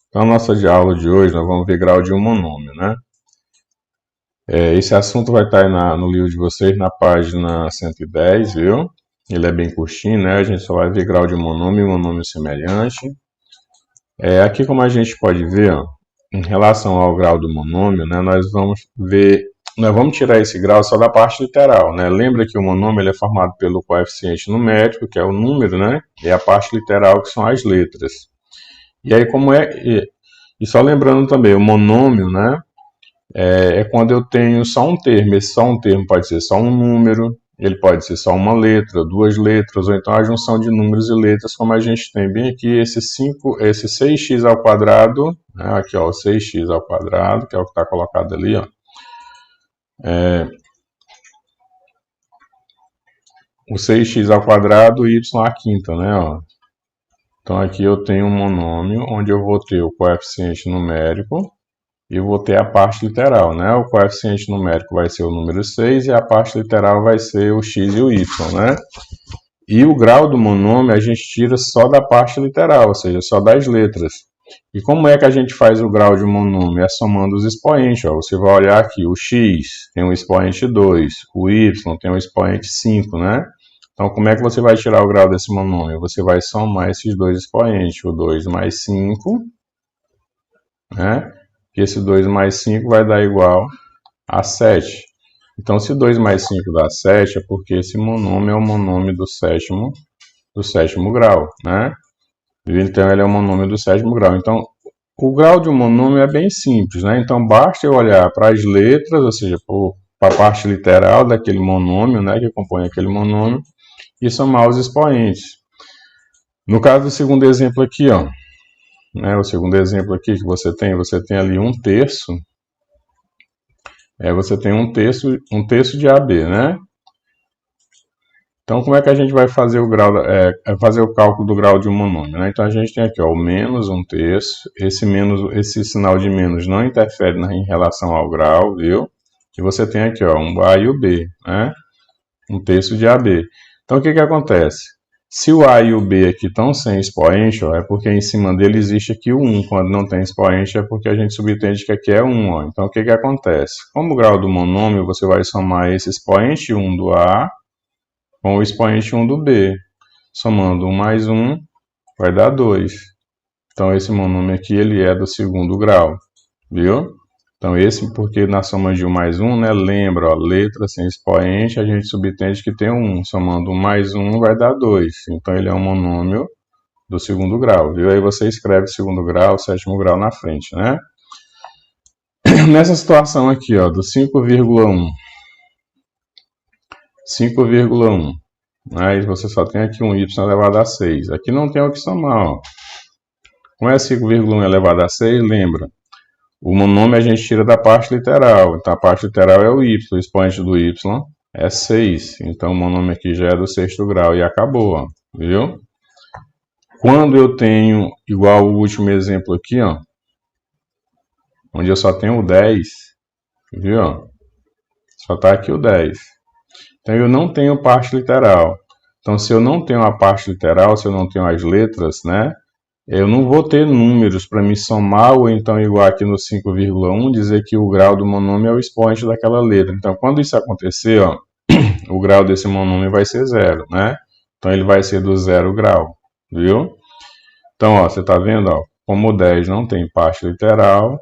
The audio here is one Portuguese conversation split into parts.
Então, a nossa aula de hoje, nós vamos ver grau de um monômio, né? Esse assunto vai estar aí no livro de vocês, na página 110, viu? Ele é bem curtinho, né? A gente só vai ver grau de monômio e monômio semelhante. Aqui, como a gente pode ver, ó, em relação ao grau do monômio, né, nós vamos tirar esse grau só da parte literal, né? Lembra que o monômio ele é formado pelo coeficiente numérico, que é o número, né? E a parte literal, que são as letras. E aí, e só lembrando também, o monômio, né? É quando eu tenho só um termo. Esse só um termo pode ser só um número, ele pode ser só uma letra, duas letras, ou então a junção de números e letras, como a gente tem bem aqui, esse 6x ao quadrado, né? Aqui, ó, o 6x ao quadrado, que é o que está colocado ali, ó. O 6x ao quadrado e y à quinta, né? Ó. Então aqui eu tenho um monômio, onde eu vou ter o coeficiente numérico, e vou ter a parte literal, né? O coeficiente numérico vai ser o número 6 e a parte literal vai ser o x e o y, né? E o grau do monômio a gente tira só da parte literal, ou seja, só das letras. E como é que a gente faz o grau de monômio? É somando os expoentes, ó. Você vai olhar aqui, o x tem um expoente 2, o y tem um expoente 5, né? Então, como é que você vai tirar o grau desse monômio? Você vai somar esses dois expoentes, o 2 mais 5, né? Que esse 2 mais 5 vai dar igual a 7. Então, se 2 mais 5 dá 7, é porque esse monômio é o monômio do sétimo grau, né? Então, ele é o monômio do sétimo grau. Então, o grau de um monômio é bem simples, né? Então, basta eu olhar para as letras, ou seja, para a parte literal daquele monômio, né, que compõe aquele monômio, e somar os expoentes. No caso do segundo exemplo aqui, ó, né, o segundo exemplo aqui que você tem ali 1/3. Você tem um terço de AB, né? Então, como é que a gente vai fazer fazer o cálculo do grau de um monômio, né? Então, a gente tem aqui, ó, o menos 1/3. Esse sinal de menos não interfere em relação ao grau, viu? E você tem aqui, ó, um A e o B, né? 1/3 de AB. Então, o que que acontece? Se o A e o B aqui estão sem expoente, ó, é porque em cima dele existe aqui o 1. Quando não tem expoente, é porque a gente subentende que aqui é 1. Ó. Então, o que que acontece? Como o grau do monômio, você vai somar esse expoente 1 do A com o expoente 1 do B. Somando 1 mais 1, vai dar 2. Então, esse monômio aqui, ele é do segundo grau, viu? Então, porque na soma de 1 mais 1, né, lembra, ó, letra sem expoente, a gente subentende que tem 1. Somando 1 mais 1 vai dar 2. Então, ele é um monômio do segundo grau, viu? Aí você escreve segundo grau, sétimo grau na frente, né? Nessa situação aqui, ó, do 5,1. 5,1. Aí você só tem aqui um y elevado a 6. Aqui não tem o que somar, ó. Como é 5,1 elevado a 6, lembra? O monômio a gente tira da parte literal. Então, a parte literal é o y. O expoente do y é 6. Então, o monômio aqui já é do sexto grau. E acabou, ó. Viu? Quando eu tenho, igual o último exemplo aqui, ó, onde eu só tenho o 10, viu? Só está aqui o 10. Então, eu não tenho parte literal. Então, se eu não tenho a parte literal, se eu não tenho as letras, né? Eu não vou ter números para me somar, ou então, igual aqui no 5,1, dizer que o grau do monômio é o expoente daquela letra. Então, quando isso acontecer, ó, o grau desse monômio vai ser 0, né? Então, ele vai ser do 0 grau, viu? Então, ó, você está vendo, ó, como o 10 não tem parte literal,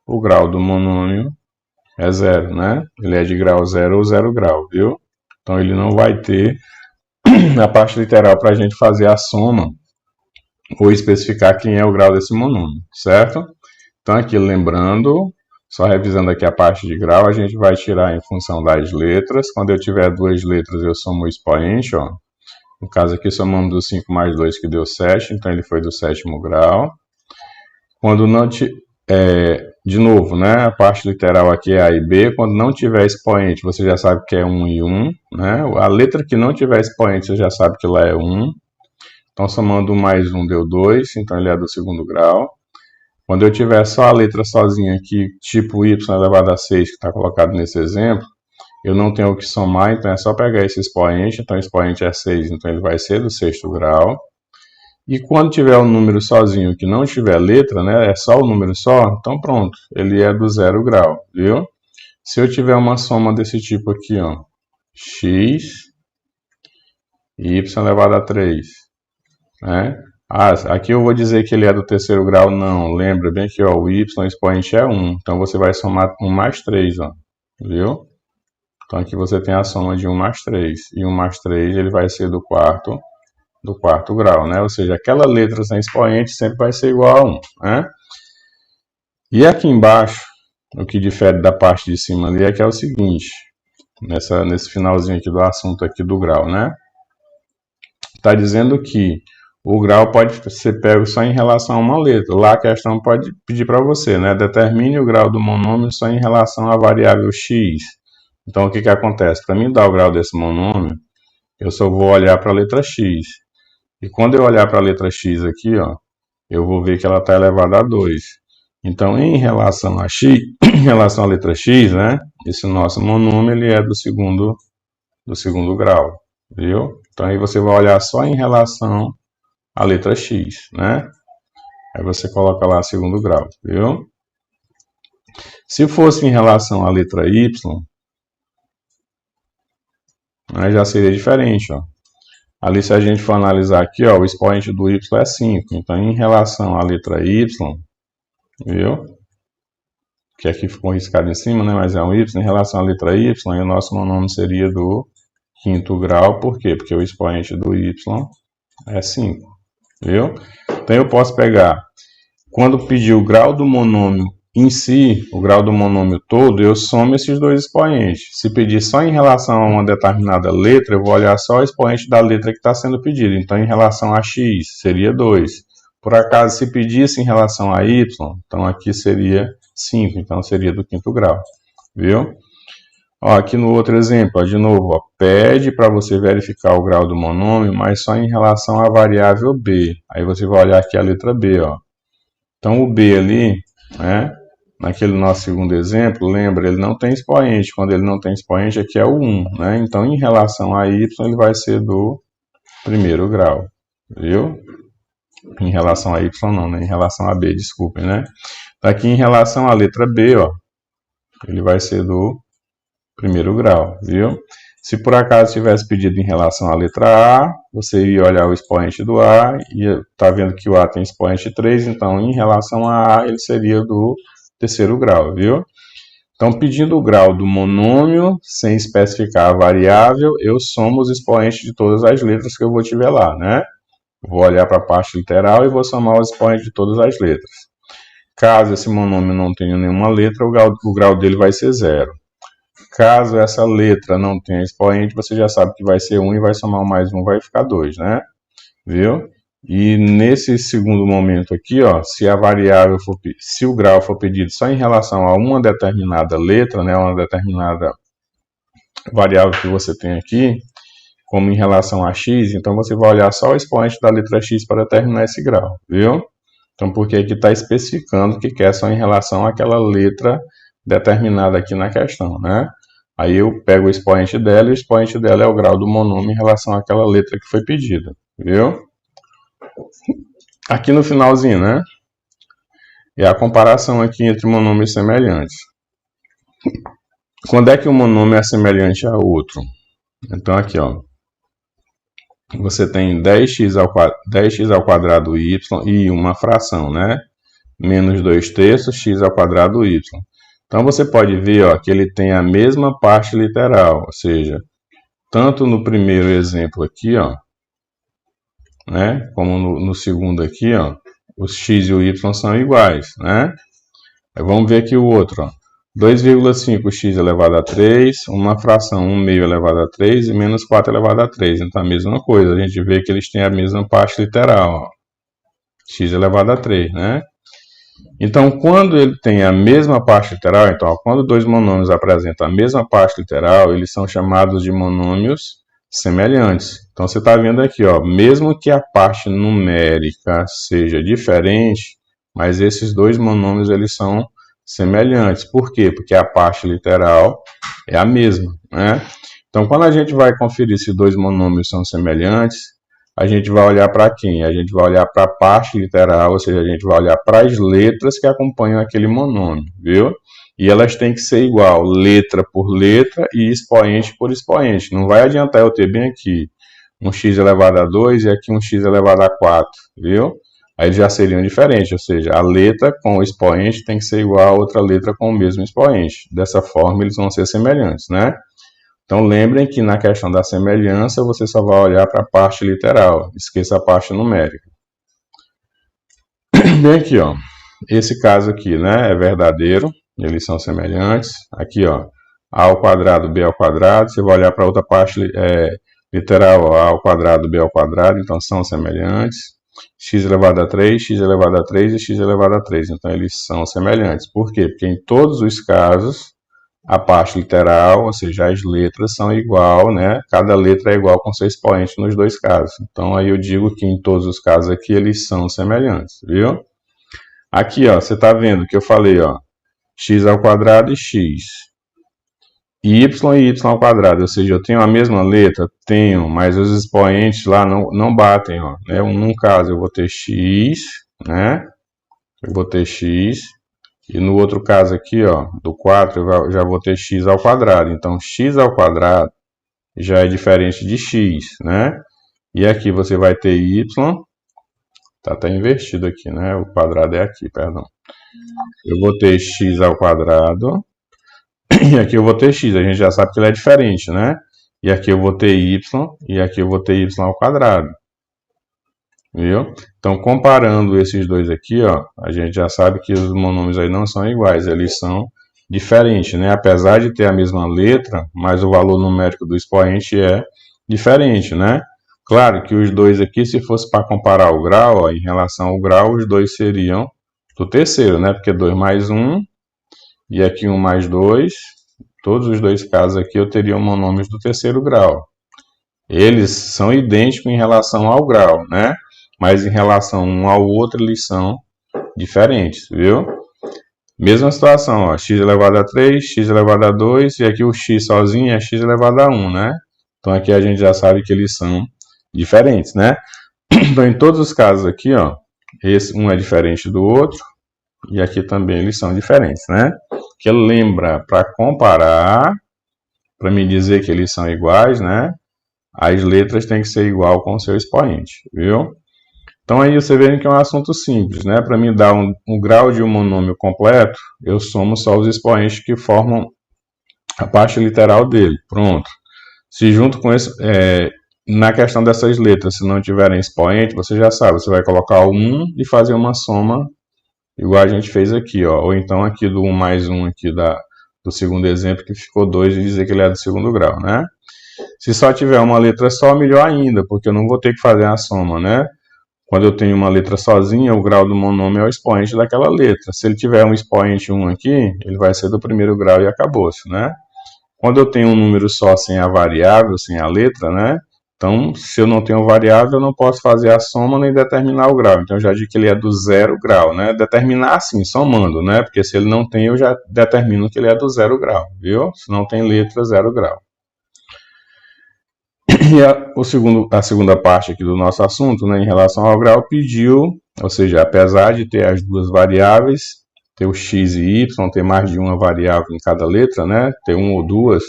o grau do monômio é 0, né? Ele é de grau 0 ou 0 grau, viu? Então, ele não vai ter a parte literal para a gente fazer a soma ou especificar quem é o grau desse monômio, certo? Então, aqui lembrando, só revisando aqui a parte de grau, a gente vai tirar em função das letras. Quando eu tiver duas letras, eu somo o expoente, ó. No caso aqui, somamos do 5 mais 2, que deu 7, então ele foi do sétimo grau. Quando não de novo, né? A parte literal aqui é A e B. Quando não tiver expoente, você já sabe que é 1 e 1, né? A letra que não tiver expoente, você já sabe que lá é 1. Então, somando 1 mais 1 deu 2, então ele é do segundo grau. Quando eu tiver só a letra sozinha aqui, tipo y elevado a 6, que está colocado nesse exemplo, eu não tenho o que somar, então é só pegar esse expoente. Então, o expoente é 6, então ele vai ser do sexto grau. E quando tiver um número sozinho que não tiver letra, né, é só o número só, então pronto, ele é do 0 grau, viu? Se eu tiver uma soma desse tipo aqui, ó, x e y elevado a 3, né? Ah, aqui eu vou dizer que ele é do terceiro grau, não, lembra bem que ó, o y expoente é 1, então você vai somar 1 mais 3, ó, viu? Então aqui você tem a soma de 1 mais 3, e 1 mais 3 ele vai ser do quarto grau, né? Ou seja, aquela letra sem expoente sempre vai ser igual a 1, né? E aqui embaixo, o que difere da parte de cima ali é que é o seguinte, nesse finalzinho aqui do assunto aqui do grau, né? Está dizendo que o grau pode ser pego só em relação a uma letra. Lá a questão pode pedir para você, né? Determine o grau do monômio só em relação à variável x. Então, o que acontece? Para mim dar o grau desse monômio, eu só vou olhar para a letra x. E quando eu olhar para a letra x aqui, ó, eu vou ver que ela está elevada a 2. Então, em relação a x, em relação à letra x, né? Esse nosso monômio ele é do segundo grau, viu? Então, aí você vai olhar só em relação à letra x, né? Aí você coloca lá segundo grau, viu? Se fosse em relação à letra y, aí já seria diferente, ó. Ali, se a gente for analisar aqui, ó, o expoente do y é 5. Então, em relação à letra y, viu? Que aqui ficou riscado em cima, né? Mas é um y. Em relação à letra y, o nosso monômio seria do quinto grau. Por quê? Porque o expoente do y é 5, viu? Então, eu posso pegar, quando pedir o grau do monômio em si, o grau do monômio todo, eu somo esses dois expoentes. Se pedir só em relação a uma determinada letra, eu vou olhar só o expoente da letra que está sendo pedido. Então, em relação a x, seria 2. Por acaso, se pedisse em relação a y, então aqui seria 5. Então, seria do quinto grau. Viu? Ó, aqui no outro exemplo, ó, de novo, ó, pede para você verificar o grau do monômio, mas só em relação à variável b. Aí você vai olhar aqui a letra b. Ó. Então, o b ali, né? Naquele nosso segundo exemplo, lembra, ele não tem expoente. Quando ele não tem expoente, aqui é o 1, né? Então, em relação a y, ele vai ser do primeiro grau, viu? Em relação a y não, né? Em relação a b, desculpem, né? Aqui em relação à letra b, ó, ele vai ser do primeiro grau, viu? Se por acaso tivesse pedido em relação à letra A, você ia olhar o expoente do A e tá vendo que o A tem expoente 3, então em relação a A ele seria do terceiro grau, viu? Então, pedindo o grau do monômio, sem especificar a variável, eu somo os expoentes de todas as letras que eu vou tiver lá, né? Vou olhar para a parte literal e vou somar os expoentes de todas as letras. Caso esse monômio não tenha nenhuma letra, o grau dele vai ser 0. Caso essa letra não tenha expoente, você já sabe que vai ser 1 e vai somar mais 1, vai ficar 2, né? Viu? E nesse segundo momento aqui, ó, se o grau for pedido só em relação a uma determinada letra, né, uma determinada variável que você tem aqui, como em relação a x, então você vai olhar só o expoente da letra x para determinar esse grau, viu? Então, porque aqui está especificando que quer só em relação àquela letra determinada aqui na questão, né? Aí eu pego o expoente dela e o expoente dela é o grau do monômio em relação àquela letra que foi pedida, viu? Aqui no finalzinho, né? É a comparação aqui entre monômios semelhantes. Quando é que um monômio é semelhante a outro? Então aqui, ó. Você tem 10x ao quadrado y e uma fração, né? Menos 2/3 x ao quadrado y. Então você pode ver, ó, que ele tem a mesma parte literal, ou seja, tanto no primeiro exemplo aqui, ó, né, como no segundo aqui, ó, os x e o y são iguais, né? Aí vamos ver aqui o outro, ó. 2,5x elevado a 3, uma fração 1 meio elevado a 3 e menos 4 elevado a 3. Então a mesma coisa, a gente vê que eles têm a mesma parte literal, ó, x elevado a 3, né? Então, quando ele tem a mesma parte literal, então, ó, quando dois monômios apresentam a mesma parte literal, eles são chamados de monômios semelhantes. Então, você está vendo aqui, ó, mesmo que a parte numérica seja diferente, mas esses dois monômios eles são semelhantes. Por quê? Porque a parte literal é a mesma, né? Então, quando a gente vai conferir se dois monômios são semelhantes, a gente vai olhar para quem? A gente vai olhar para a parte literal, ou seja, a gente vai olhar para as letras que acompanham aquele monômio, viu? E elas têm que ser igual, letra por letra e expoente por expoente. Não vai adiantar eu ter bem aqui um x elevado a 2 e aqui um x elevado a 4, viu? Aí já seriam diferentes, ou seja, a letra com o expoente tem que ser igual a outra letra com o mesmo expoente. Dessa forma, eles vão ser semelhantes, né? Então, lembrem que na questão da semelhança, você só vai olhar para a parte literal. Esqueça a parte numérica. Bem aqui, ó. Esse caso aqui, né, é verdadeiro. Eles são semelhantes. Aqui, ó, a ao quadrado, b ao quadrado. Você vai olhar para outra parte literal, ó, a ao quadrado, b ao quadrado. Então, são semelhantes. X elevado a 3, x elevado a 3 e x elevado a 3. Então, eles são semelhantes. Por quê? Porque em todos os casos, a parte literal, ou seja, as letras são igual, né? Cada letra é igual com seu expoente nos dois casos. Então, aí eu digo que em todos os casos aqui, eles são semelhantes, viu? Aqui, ó, você está vendo que eu falei, ó, x ao quadrado e x. Y e y ao quadrado, ou seja, eu tenho a mesma letra? Tenho, mas os expoentes lá não batem, ó. Né? Num caso, eu vou ter x, né? Eu vou ter x. E no outro caso aqui, ó, do 4, eu já vou ter x ao quadrado. Então, x ao quadrado já é diferente de x, né? E aqui você vai ter y. Tá até invertido aqui, né? O quadrado é aqui, perdão. Eu vou ter x ao quadrado. E aqui eu vou ter x. A gente já sabe que ele é diferente, né? E aqui eu vou ter y. E aqui eu vou ter y ao quadrado. Viu? Então, comparando esses dois aqui, ó, a gente já sabe que os monômios aí não são iguais, eles são diferentes, né? Apesar de ter a mesma letra, mas o valor numérico do expoente é diferente, né? Claro que os dois aqui, se fosse para comparar o grau, ó, em relação ao grau, os dois seriam do terceiro, né? Porque 2 mais 1 e aqui 1 mais 2, todos os dois casos aqui eu teria monômios do terceiro grau. Eles são idênticos em relação ao grau, né? Mas em relação um ao outro, eles são diferentes, viu? Mesma situação, ó, x elevado a 3, x elevado a 2, e aqui o x sozinho é x elevado a 1, né? Então aqui a gente já sabe que eles são diferentes, né? Então em todos os casos aqui, ó, esse um é diferente do outro, e aqui também eles são diferentes, né? Que lembra, para comparar, para me dizer que eles são iguais, né? As letras têm que ser igual com o seu expoente, viu? Então aí você vê que é um assunto simples, né? Para me dar um grau de um monômio completo, eu somo só os expoentes que formam a parte literal dele. Pronto. Se junto com esse, na questão dessas letras, se não tiverem expoente, você já sabe, você vai colocar o 1 e fazer uma soma igual a gente fez aqui, ó. Ou então aqui do 1 mais 1 aqui do segundo exemplo, que ficou 2, e dizer que ele é do segundo grau, né? Se só tiver uma letra só, melhor ainda, porque eu não vou ter que fazer a soma, né? Quando eu tenho uma letra sozinha, o grau do monômio é o expoente daquela letra. Se ele tiver um expoente 1 aqui, ele vai ser do primeiro grau e acabou-se, né? Quando eu tenho um número só sem a variável, sem a letra, né? Então, se eu não tenho variável, eu não posso fazer a soma nem determinar o grau. Então, eu já digo que ele é do 0 grau, né? Determinar assim, somando, né? Porque se ele não tem, eu já determino que ele é do 0 grau, viu? Se não tem letra, 0 grau. E a segunda parte aqui do nosso assunto, né, em relação ao grau, pediu, ou seja, apesar de ter as duas variáveis, ter o x e y, ter mais de uma variável em cada letra, né, ter uma ou duas,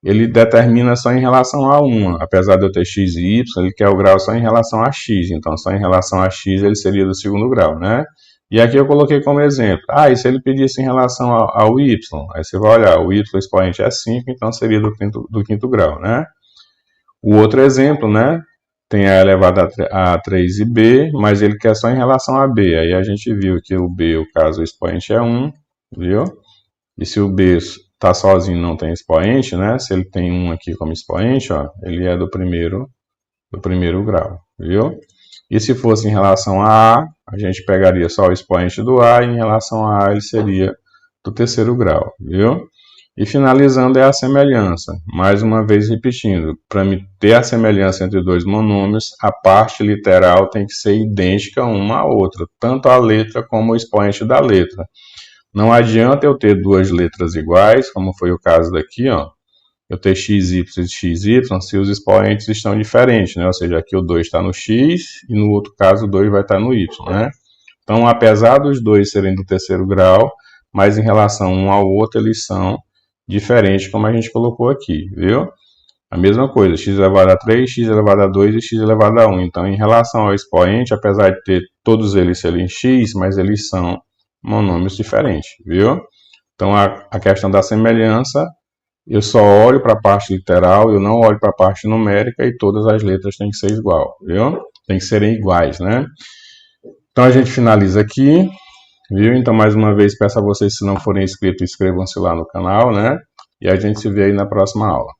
ele determina só em relação a uma. Apesar de eu ter x e y, ele quer o grau só em relação a x. Então, só em relação a x ele seria do segundo grau, né? E aqui eu coloquei como exemplo. E se ele pedisse em relação ao y? Aí você vai olhar, o y expoente é 5, então seria do quinto grau, né? O outro exemplo, né? Tem a elevado a 3 e b, mas ele quer só em relação a b. Aí a gente viu que o b, o caso, o expoente é 1, viu? E se o b está sozinho, não tem expoente, né? Se ele tem 1 aqui como expoente, ó, ele é do primeiro grau, viu? E se fosse em relação a a gente pegaria só o expoente do a, e em relação a ele seria do terceiro grau, viu? E finalizando é a semelhança. Mais uma vez repetindo, para ter a semelhança entre dois monômios, a parte literal tem que ser idêntica uma à outra, tanto a letra como o expoente da letra. Não adianta eu ter duas letras iguais, como foi o caso daqui, ó, eu ter xy e xy se os expoentes estão diferentes, né? Ou seja, aqui o 2 está no x e no outro caso o 2 vai estar no y, né? Então, apesar dos dois serem do terceiro grau, mas em relação um ao outro eles são diferentes, como a gente colocou aqui, viu? A mesma coisa, x elevado a 3, x elevado a 2 e x elevado a 1. Então, em relação ao expoente, apesar de ter todos eles serem x, mas eles são monômios diferentes, viu? Então, a questão da semelhança, eu só olho para a parte literal, eu não olho para a parte numérica e todas as letras têm que ser igual, viu? Tem que serem iguais, né? Então, a gente finaliza aqui, viu? Então, mais uma vez, peço a vocês, se não forem inscritos, inscrevam-se lá no canal, né? E a gente se vê aí na próxima aula.